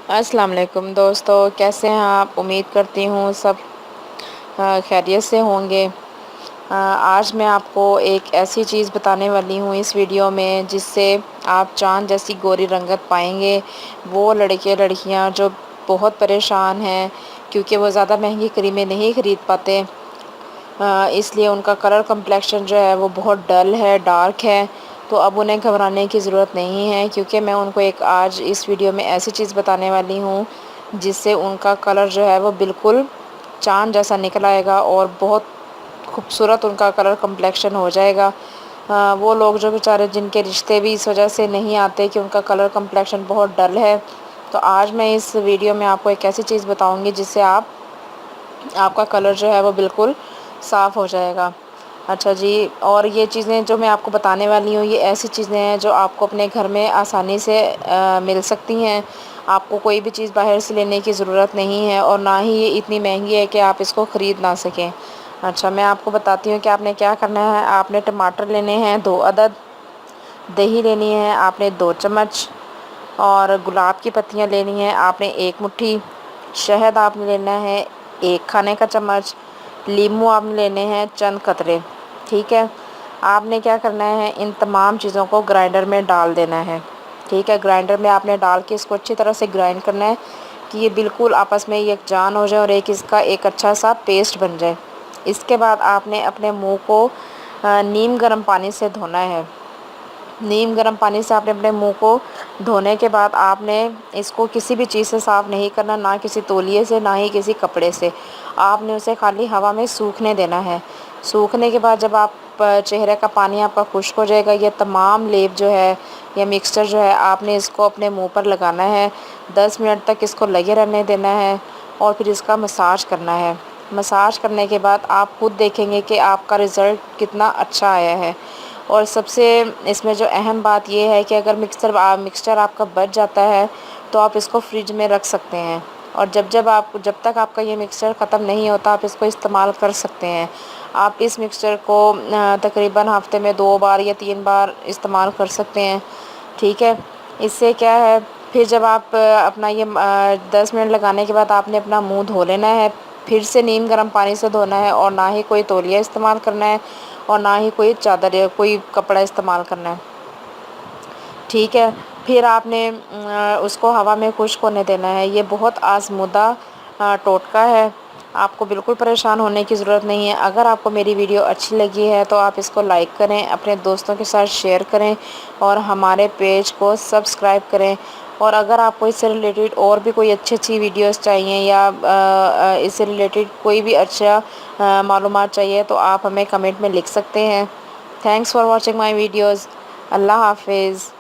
अस्सलाम वालेकुम दोस्तों, कैसे हैं आप? उम्मीद करती हूँ सब खैरियत से होंगे। आज मैं आपको एक ऐसी चीज़ बताने वाली हूँ इस वीडियो में जिससे आप चाँद जैसी गोरी रंगत पाएंगे। वो लड़के लड़कियाँ जो बहुत परेशान हैं क्योंकि वो ज़्यादा महंगी क्रीमें नहीं ख़रीद पाते, इसलिए उनका कलर कम्प्लेक्शन जो है वो बहुत डल है, डार्क है। तो अब उन्हें घबराने की ज़रूरत नहीं है क्योंकि मैं उनको एक आज इस वीडियो में ऐसी चीज़ बताने वाली हूँ जिससे उनका कलर जो है वो बिल्कुल चाँद जैसा निकल आएगा और बहुत खूबसूरत उनका कलर कम्प्लेक्शन हो जाएगा। वो लोग जो बेचारे जिनके रिश्ते भी इस वजह से नहीं आते कि उनका कलर कम्प्लेक्शन बहुत डल है, तो आज मैं इस वीडियो में आपको एक ऐसी चीज़ बताऊँगी जिससे आपका कलर जो है वो बिल्कुल साफ़ हो जाएगा। अच्छा जी, और ये चीज़ें जो मैं आपको बताने वाली हूँ ये ऐसी चीज़ें हैं जो आपको अपने घर में आसानी से मिल सकती हैं। आपको कोई भी चीज़ बाहर से लेने की ज़रूरत नहीं है और ना ही ये इतनी महंगी है कि आप इसको ख़रीद ना सकें। अच्छा, मैं आपको बताती हूँ कि आपने क्या करना है। आपने टमाटर लेने हैं 2 अदद, दही लेनी है आपने 2 चम्मच और गुलाब की पत्तियाँ लेनी हैं आपने 1 मुट्ठी, शहद आपने लेना है 1 खाने का चम्मच, लीमू आपने लेने हैं चंद कतरे। ठीक है, आपने क्या करना है, इन तमाम चीज़ों को ग्राइंडर में डाल देना है। ठीक है, ग्राइंडर में आपने डाल के इसको अच्छी तरह से ग्राइंड करना है कि ये बिल्कुल आपस में यकजान हो जाए और इसका एक अच्छा सा पेस्ट बन जाए। इसके बाद आपने अपने मुंह को नीम गर्म पानी से धोना है। नीम गर्म पानी से आपने अपने मुंह को धोने के बाद आपने इसको किसी भी चीज़ से साफ़ नहीं करना, ना किसी तौलिए से, ना ही किसी कपड़े से। आपने उसे खाली हवा में सूखने देना है। सूखने के बाद जब आप चेहरे का पानी आपका खुश्क हो जाएगा, ये तमाम लेप जो है या मिक्सचर जो है आपने इसको अपने मुंह पर लगाना है। 10 मिनट तक इसको लगे रहने देना है और फिर इसका मसाज करना है। मसाज करने के बाद आप खुद देखेंगे कि आपका रिज़ल्ट कितना अच्छा आया है। और सबसे इसमें जो अहम बात ये है कि अगर मिक्सचर आपका बच जाता है तो आप इसको फ्रिज में रख सकते हैं और जब तक आपका ये मिक्सचर ख़त्म नहीं होता आप इसको इस्तेमाल कर सकते हैं। आप इस मिक्सचर को तकरीबन हफ़्ते में 2 बार या 3 बार इस्तेमाल कर सकते हैं। ठीक है, इससे क्या है, फिर जब आप अपना ये 10 मिनट लगाने के बाद आपने अपना मुंह धो लेना है। फिर से नीम गर्म पानी से धोना है और ना ही कोई तौलिया इस्तेमाल करना है और ना ही कोई चादर या कोई कपड़ा इस्तेमाल करना है। ठीक है, फिर आपने उसको हवा में खुश्क होने देना है। ये बहुत आज़मूदा टोटका है, आपको बिल्कुल परेशान होने की ज़रूरत नहीं है। अगर आपको मेरी वीडियो अच्छी लगी है तो आप इसको लाइक करें, अपने दोस्तों के साथ शेयर करें और हमारे पेज को सब्सक्राइब करें। और अगर आपको इससे रिलेटेड और भी कोई अच्छी वीडियोस चाहिए या इससे रिलेटेड कोई भी अच्छा मालूमात चाहिए तो आप हमें कमेंट में लिख सकते हैं। Thanks for watching my videos. अल्लाह हाफिज़।